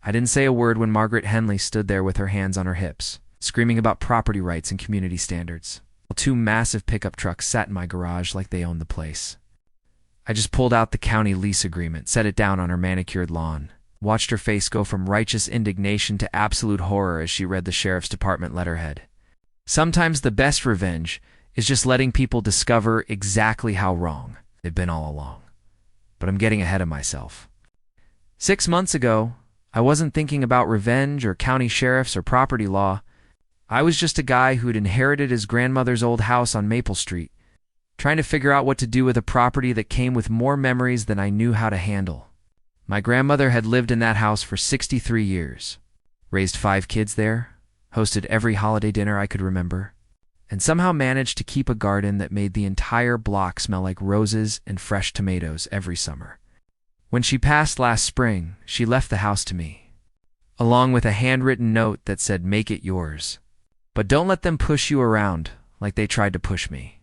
I didn't say a word when Margaret Henley stood there with her hands on her hips, screaming about property rights and community standards, while two massive pickup trucks sat in my garage like they owned the place. I just pulled out the county lease agreement, set it down on her manicured lawn, watched her face go from righteous indignation to absolute horror as she read the sheriff's department letterhead. Sometimes the best revenge is just letting people discover exactly how wrong they've been all along. But I'm getting ahead of myself. 6 months ago, I wasn't thinking about revenge or county sheriffs or property law. I was just a guy who'd inherited his grandmother's old house on Maple Street, trying to figure out what to do with a property that came with more memories than I knew how to handle. My grandmother had lived in that house for 63 years, raised 5 kids there, hosted every holiday dinner I could remember, and somehow managed to keep a garden that made the entire block smell like roses and fresh tomatoes every summer. When she passed last spring, she left the house to me, along with a handwritten note that said, "Make it yours. But don't let them push you around like they tried to push me."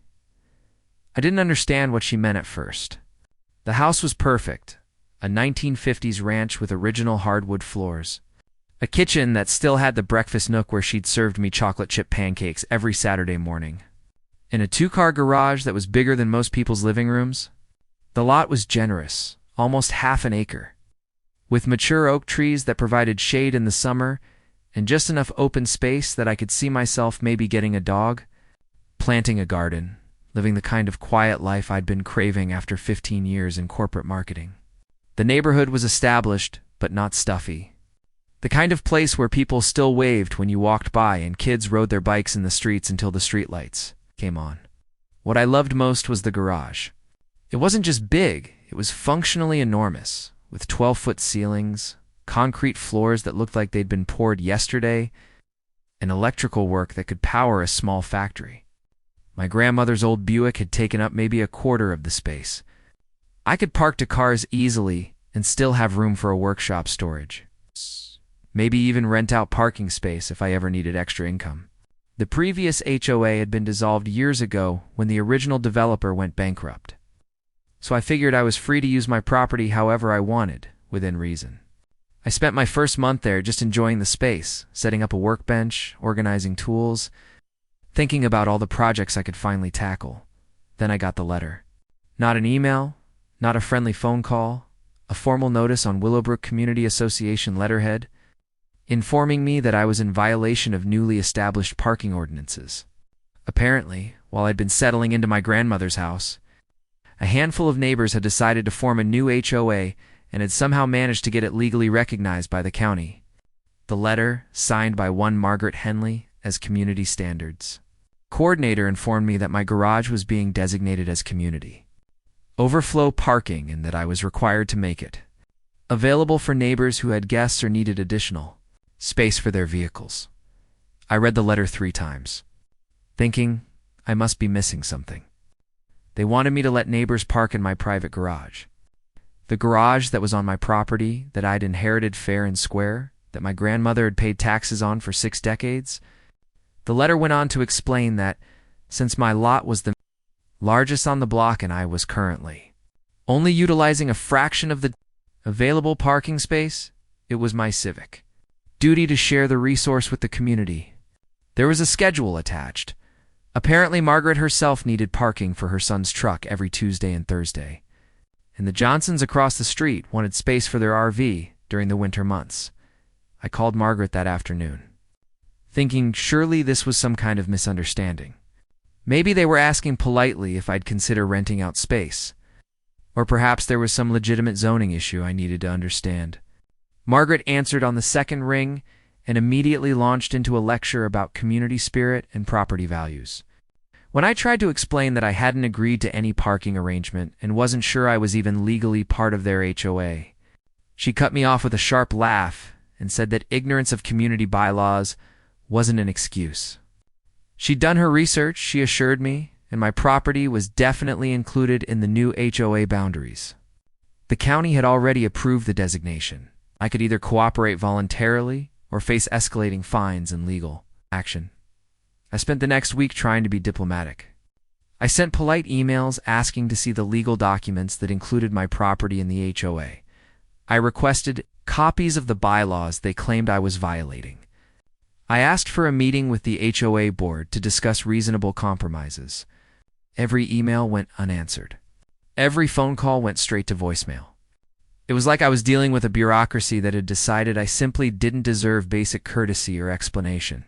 I didn't understand what she meant at first. The house was perfect, a 1950s ranch with original hardwood floors, a kitchen that still had the breakfast nook where she'd served me chocolate chip pancakes every Saturday morning, and a 2-car garage that was bigger than most people's living rooms. The lot was generous, almost half an acre, with mature oak trees that provided shade in the summer and just enough open space that I could see myself maybe getting a dog, planting a garden, living the kind of quiet life I'd been craving after 15 years in corporate marketing. The neighborhood was established, but not stuffy. The kind of place where people still waved when you walked by and kids rode their bikes in the streets until the streetlights came on. What I loved most was the garage. It wasn't just big, it was functionally enormous, with 12-foot ceilings, concrete floors that looked like they'd been poured yesterday, and electrical work that could power a small factory. My grandmother's old Buick had taken up maybe a quarter of the space. I could park 2 cars easily and still have room for a workshop storage. Maybe even rent out parking space if I ever needed extra income. The previous HOA had been dissolved years ago when the original developer went bankrupt. So I figured I was free to use my property however I wanted, within reason. I spent my first month there just enjoying the space, setting up a workbench, organizing tools, thinking about all the projects I could finally tackle. Then I got the letter. Not an email, not a friendly phone call, a formal notice on Willowbrook Community Association letterhead, informing me that I was in violation of newly established parking ordinances. Apparently, while I'd been settling into my grandmother's house, a handful of neighbors had decided to form a new HOA and had somehow managed to get it legally recognized by the county. The letter, signed by one Margaret Henley, as community standards. Coordinator informed me that my garage was being designated as community overflow parking and that I was required to make it available for neighbors who had guests or needed additional space for their vehicles. I read the letter 3 times, thinking I must be missing something. They wanted me to let neighbors park in my private garage. The garage that was on my property, that I'd inherited fair and square, that my grandmother had paid taxes on for 6 decades. The letter went on to explain that, since my lot was the largest on the block and I was currently only utilizing a fraction of the available parking space, it was my civic duty to share the resource with the community. There was a schedule attached. Apparently, Margaret herself needed parking for her son's truck every Tuesday and Thursday, and the Johnsons across the street wanted space for their RV during the winter months. I called Margaret that afternoon, thinking surely this was some kind of misunderstanding. Maybe they were asking politely if I'd consider renting out space, or perhaps there was some legitimate zoning issue I needed to understand. Margaret answered on the second ring and immediately launched into a lecture about community spirit and property values. When I tried to explain that I hadn't agreed to any parking arrangement and wasn't sure I was even legally part of their HOA, she cut me off with a sharp laugh and said that ignorance of community bylaws wasn't an excuse. She'd done her research, she assured me, and my property was definitely included in the new HOA boundaries. The county had already approved the designation. I could either cooperate voluntarily or face escalating fines and legal action. I spent the next week trying to be diplomatic. I sent polite emails asking to see the legal documents that included my property in the HOA. I requested copies of the bylaws they claimed I was violating. I asked for a meeting with the HOA board to discuss reasonable compromises. Every email went unanswered. Every phone call went straight to voicemail. It was like I was dealing with a bureaucracy that had decided I simply didn't deserve basic courtesy or explanation.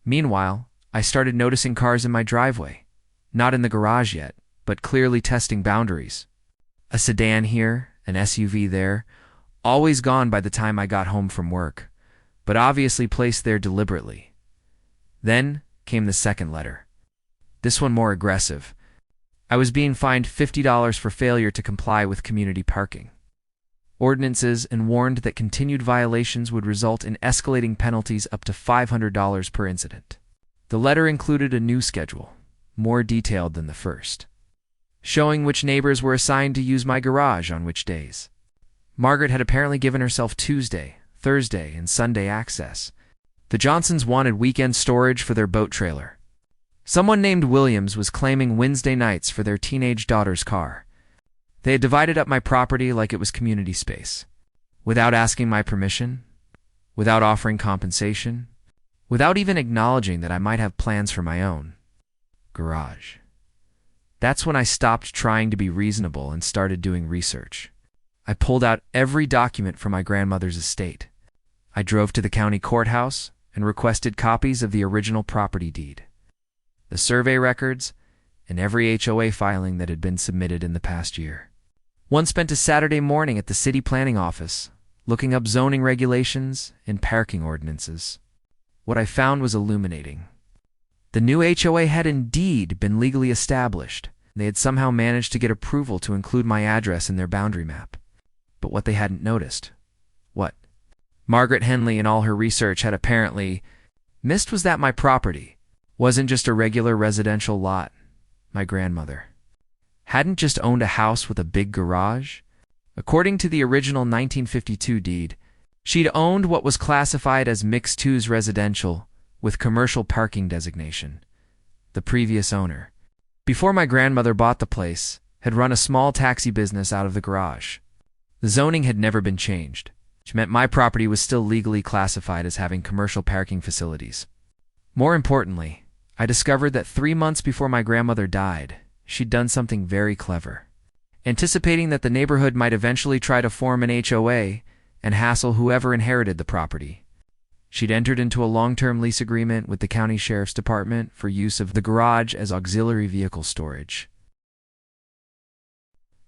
Meanwhile, I started noticing cars in my driveway. Not in the garage yet, but clearly testing boundaries. A sedan here, an SUV there, always gone by the time I got home from work, but obviously placed there deliberately. Then came the second letter. This one more aggressive. I was being fined $50 for failure to comply with community parking ordinances and warned that continued violations would result in escalating penalties up to $500 per incident. The letter included a new schedule, more detailed than the first, showing which neighbors were assigned to use my garage on which days. Margaret had apparently given herself Tuesday, Thursday, and Sunday access. The Johnsons wanted weekend storage for their boat trailer. Someone named Williams was claiming Wednesday nights for their teenage daughter's car. They had divided up my property like it was community space, without asking my permission, without offering compensation, without even acknowledging that I might have plans for my own garage. That's when I stopped trying to be reasonable and started doing research. I pulled out every document from my grandmother's estate. I drove to the county courthouse and requested copies of the original property deed, the survey records, and every HOA filing that had been submitted in the past year. One spent a Saturday morning at the city planning office, looking up zoning regulations and parking ordinances. What I found was illuminating. The new HOA had indeed been legally established. They had somehow managed to get approval to include my address in their boundary map. But what they hadn't noticed, what Margaret Henley in all her research had apparently missed, was that my property wasn't just a regular residential lot. My grandmother hadn't just owned a house with a big garage. According to the original 1952 deed, she'd owned what was classified as mixed-use residential with commercial parking designation. The previous owner, before my grandmother bought the place, had run a small taxi business out of the garage. The zoning had never been changed, which meant my property was still legally classified as having commercial parking facilities. More importantly, I discovered that 3 months before my grandmother died, she'd done something very clever. Anticipating that the neighborhood might eventually try to form an HOA and hassle whoever inherited the property, she'd entered into a long-term lease agreement with the county sheriff's department for use of the garage as auxiliary vehicle storage.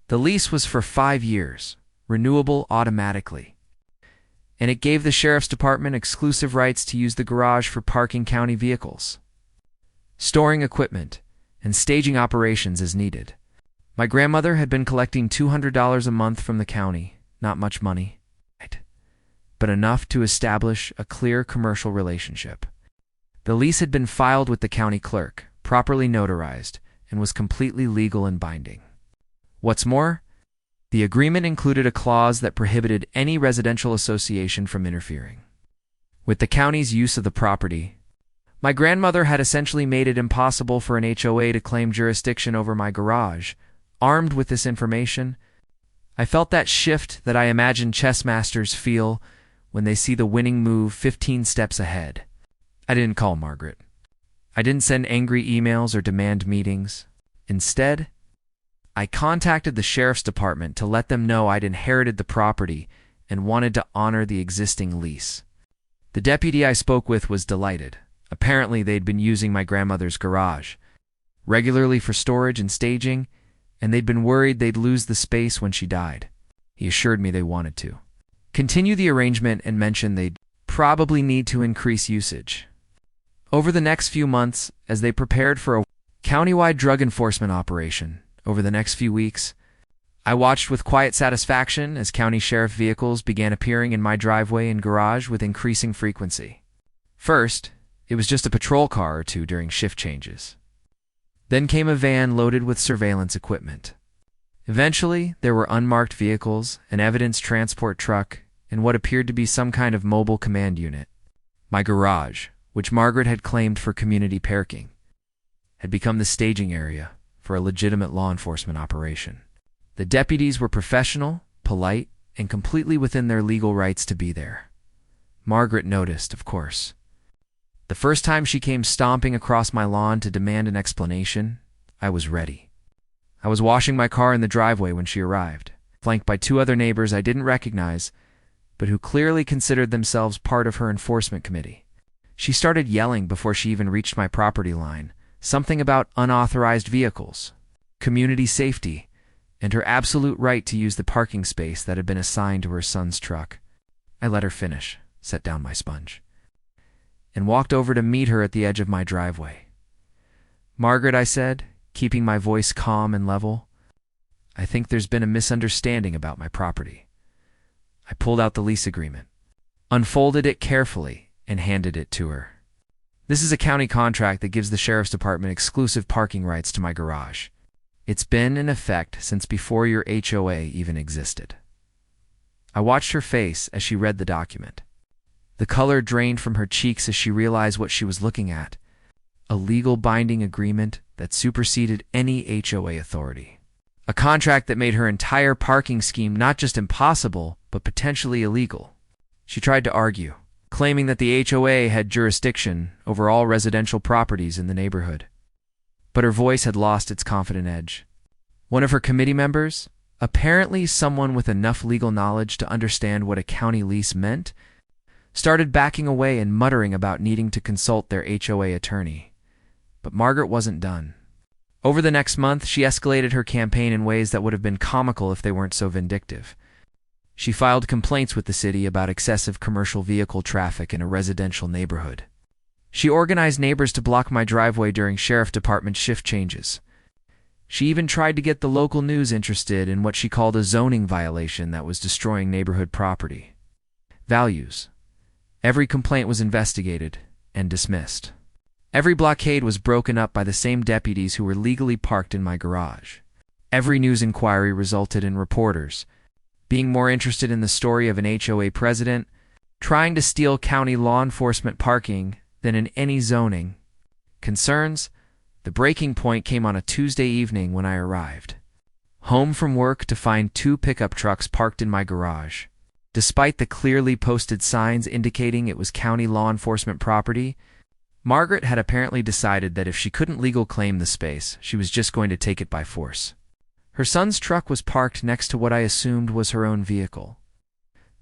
The lease was for 5 years, renewable automatically, and it gave the sheriff's department exclusive rights to use the garage for parking county vehicles, storing equipment, and staging operations as needed. My grandmother had been collecting $200 a month from the county, not much money, but enough to establish a clear commercial relationship. The lease had been filed with the county clerk, properly notarized, and was completely legal and binding. What's more, the agreement included a clause that prohibited any residential association from interfering with the county's use of the property. My grandmother had essentially made it impossible for an HOA to claim jurisdiction over my garage. Armed with this information, I felt that shift that I imagine chess masters feel when they see the winning move 15 steps ahead. I didn't call Margaret. I didn't send angry emails or demand meetings. Instead, I contacted the sheriff's department to let them know I'd inherited the property and wanted to honor the existing lease. The deputy I spoke with was delighted. Apparently, they'd been using my grandmother's garage regularly for storage and staging, and they'd been worried they'd lose the space when she died. He assured me they wanted to continue the arrangement and mentioned they'd probably need to increase usage over the next few months as they prepared for a countywide drug enforcement operation. Over the next few weeks, I watched with quiet satisfaction as county sheriff vehicles began appearing in my driveway and garage with increasing frequency. First, it was just a patrol car or two during shift changes. Then came a van loaded with surveillance equipment. Eventually, there were unmarked vehicles, an evidence transport truck, and what appeared to be some kind of mobile command unit. My garage, which Margaret had claimed for community parking, had become the staging area for a legitimate law enforcement operation. The deputies were professional, polite, and completely within their legal rights to be there. Margaret noticed, of course. The first time she came stomping across my lawn to demand an explanation, I was ready. I was washing my car in the driveway when she arrived, flanked by two other neighbors I didn't recognize, but who clearly considered themselves part of her enforcement committee. She started yelling before she even reached my property line, something about unauthorized vehicles, community safety, and her absolute right to use the parking space that had been assigned to her son's truck. I let her finish, set down my sponge, and walked over to meet her at the edge of my driveway. "Margaret," I said, keeping my voice calm and level, "I think there's been a misunderstanding about my property." I pulled out the lease agreement, unfolded it carefully, and handed it to her. "This is a county contract that gives the sheriff's department exclusive parking rights to my garage. It's been in effect since before your HOA even existed." I watched her face as she read the document. The color drained from her cheeks as she realized what she was looking at: a legal binding agreement that superseded any HOA authority. A contract that made her entire parking scheme not just impossible, but potentially illegal. She tried to argue, claiming that the HOA had jurisdiction over all residential properties in the neighborhood. But her voice had lost its confident edge. One of her committee members, apparently someone with enough legal knowledge to understand what a county lease meant, started backing away and muttering about needing to consult their HOA attorney. But Margaret wasn't done. Over the next month, she escalated her campaign in ways that would have been comical if they weren't so vindictive. She filed complaints with the city about excessive commercial vehicle traffic in a residential neighborhood. She organized neighbors to block my driveway during sheriff department shift changes. She even tried to get the local news interested in what she called a zoning violation that was destroying neighborhood property values. Every complaint was investigated and dismissed. Every blockade was broken up by the same deputies who were legally parked in my garage. Every news inquiry resulted in reporters being more interested in the story of an HOA president trying to steal county law enforcement parking than in any zoning concerns. The breaking point came on a Tuesday evening when I arrived home from work to find two pickup trucks parked in my garage. Despite the clearly posted signs indicating it was county law enforcement property, Margaret had apparently decided that if she couldn't legal claim the space, she was just going to take it by force. Her son's truck was parked next to what I assumed was her own vehicle.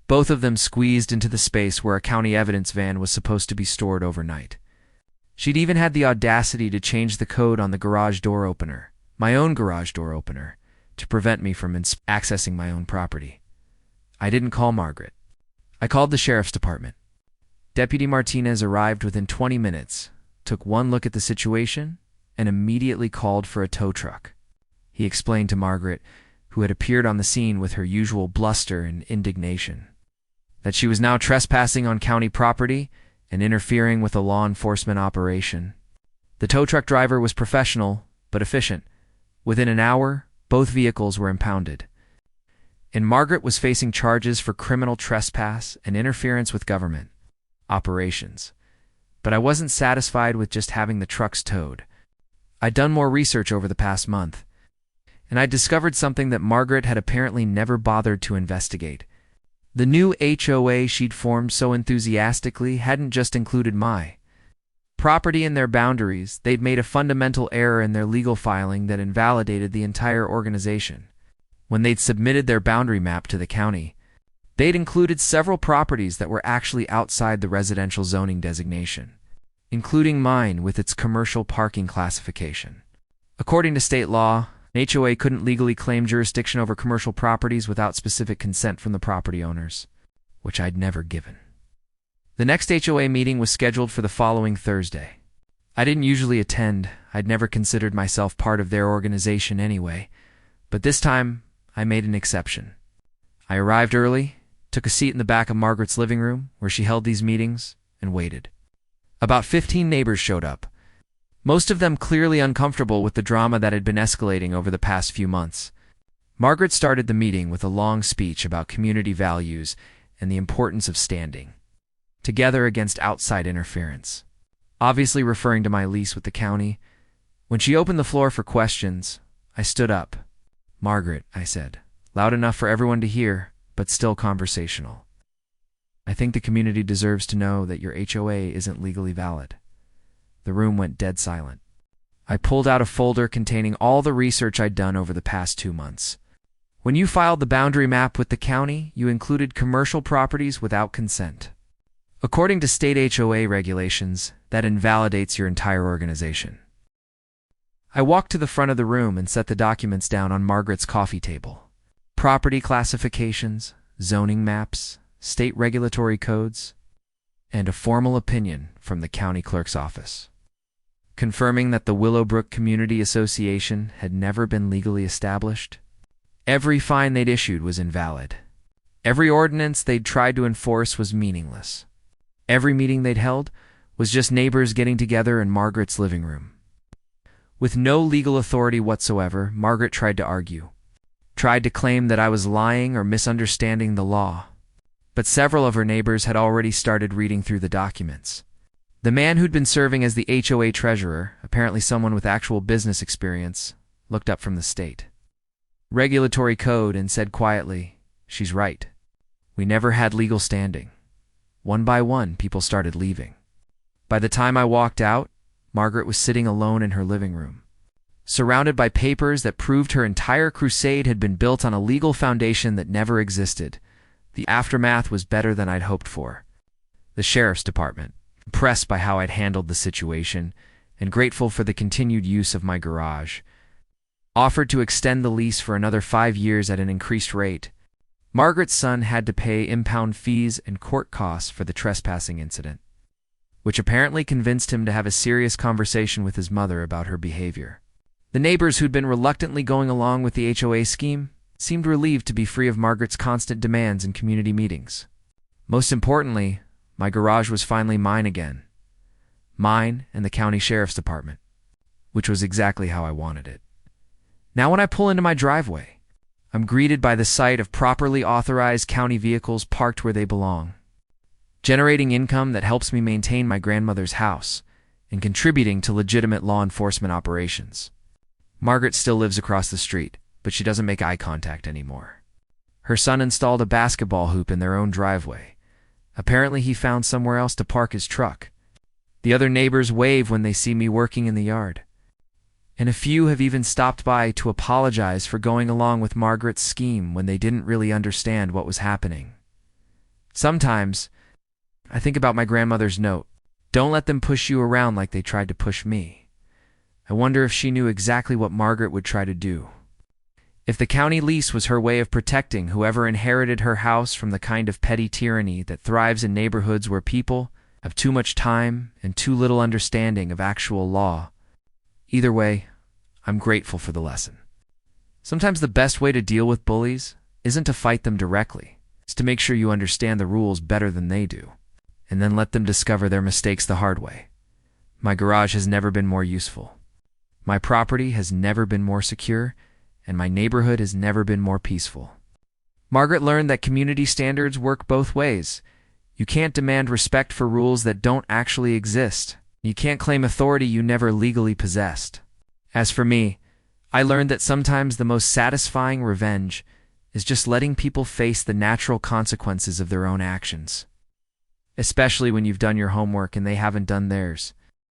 Both of them squeezed into the space where a county evidence van was supposed to be stored overnight. She'd even had the audacity to change the code on the garage door opener, my own garage door opener, to prevent me from accessing my own property. I didn't call Margaret. I called the sheriff's department. Deputy Martinez arrived within 20 minutes, took one look at the situation, and immediately called for a tow truck. He explained to Margaret, who had appeared on the scene with her usual bluster and indignation, that she was now trespassing on county property and interfering with a law enforcement operation. The tow truck driver was professional, but efficient. Within an hour, both vehicles were impounded, and Margaret was facing charges for criminal trespass and interference with government operations. But I wasn't satisfied with just having the trucks towed. I'd done more research over the past month, and I'd discovered something that Margaret had apparently never bothered to investigate. The new HOA she'd formed so enthusiastically hadn't just included my property and their boundaries. They'd made a fundamental error in their legal filing that invalidated the entire organization. When they'd submitted their boundary map to the county, they'd included several properties that were actually outside the residential zoning designation, including mine with its commercial parking classification. According to state law, an HOA couldn't legally claim jurisdiction over commercial properties without specific consent from the property owners, which I'd never given. The next HOA meeting was scheduled for the following Thursday. I didn't usually attend. I'd never considered myself part of their organization anyway, but this time I made an exception. I arrived early, took a seat in the back of Margaret's living room where she held these meetings, and waited. About 15 neighbors showed up, most of them clearly uncomfortable with the drama that had been escalating over the past few months. Margaret started the meeting with a long speech about community values and the importance of standing together against outside interference, obviously referring to my lease with the county. When she opened the floor for questions, I stood up. "Margaret," I said, loud enough for everyone to hear, but still conversational. I think the community deserves to know that your HOA isn't legally valid. The room went dead silent. I pulled out a folder containing all the research I'd done over the past 2 months. When you filed the boundary map with the county, you included commercial properties without consent. According to state HOA regulations, that invalidates your entire organization. I walked to the front of the room and set the documents down on Margaret's coffee table. Property classifications, zoning maps, state regulatory codes, and a formal opinion from the county clerk's office, confirming that the Willowbrook Community Association had never been legally established. Every fine they'd issued was invalid. Every ordinance they'd tried to enforce was meaningless. Every meeting they'd held was just neighbors getting together in Margaret's living room. With no legal authority whatsoever, Margaret tried to argue, tried to claim that I was lying or misunderstanding the law. But several of her neighbors had already started reading through the documents. The man who'd been serving as the HOA treasurer, apparently someone with actual business experience, looked up from the state regulatory code and said quietly, "She's right. We never had legal standing." One by one, people started leaving. By the time I walked out, Margaret was sitting alone in her living room, surrounded by papers that proved her entire crusade had been built on a legal foundation that never existed. The aftermath was better than I'd hoped for. The sheriff's department, impressed by how I'd handled the situation and grateful for the continued use of my garage, offered to extend the lease for another 5 years at an increased rate. Margaret's son had to pay impound fees and court costs for the trespassing incident, which apparently convinced him to have a serious conversation with his mother about her behavior. The neighbors who'd been reluctantly going along with the HOA scheme seemed relieved to be free of Margaret's constant demands in community meetings. Most importantly, my garage was finally mine again. Mine and the county sheriff's department, which was exactly how I wanted it. Now when I pull into my driveway, I'm greeted by the sight of properly authorized county vehicles parked where they belong, generating income that helps me maintain my grandmother's house and contributing to legitimate law enforcement operations. Margaret still lives across the street, but she doesn't make eye contact anymore. Her son installed a basketball hoop in their own driveway. Apparently he found somewhere else to park his truck. The other neighbors wave when they see me working in the yard. And a few have even stopped by to apologize for going along with Margaret's scheme when they didn't really understand what was happening. Sometimes, I think about my grandmother's note, "Don't let them push you around like they tried to push me." I wonder if she knew exactly what Margaret would try to do. If the county lease was her way of protecting whoever inherited her house from the kind of petty tyranny that thrives in neighborhoods where people have too much time and too little understanding of actual law. Either way, I'm grateful for the lesson. Sometimes the best way to deal with bullies isn't to fight them directly. It's to make sure you understand the rules better than they do, and then let them discover their mistakes the hard way. My garage has never been more useful. My property has never been more secure, and my neighborhood has never been more peaceful. Margaret learned that community standards work both ways. You can't demand respect for rules that don't actually exist. You can't claim authority you never legally possessed. As for me, I learned that sometimes the most satisfying revenge is just letting people face the natural consequences of their own actions. Especially when you've done your homework and they haven't done theirs.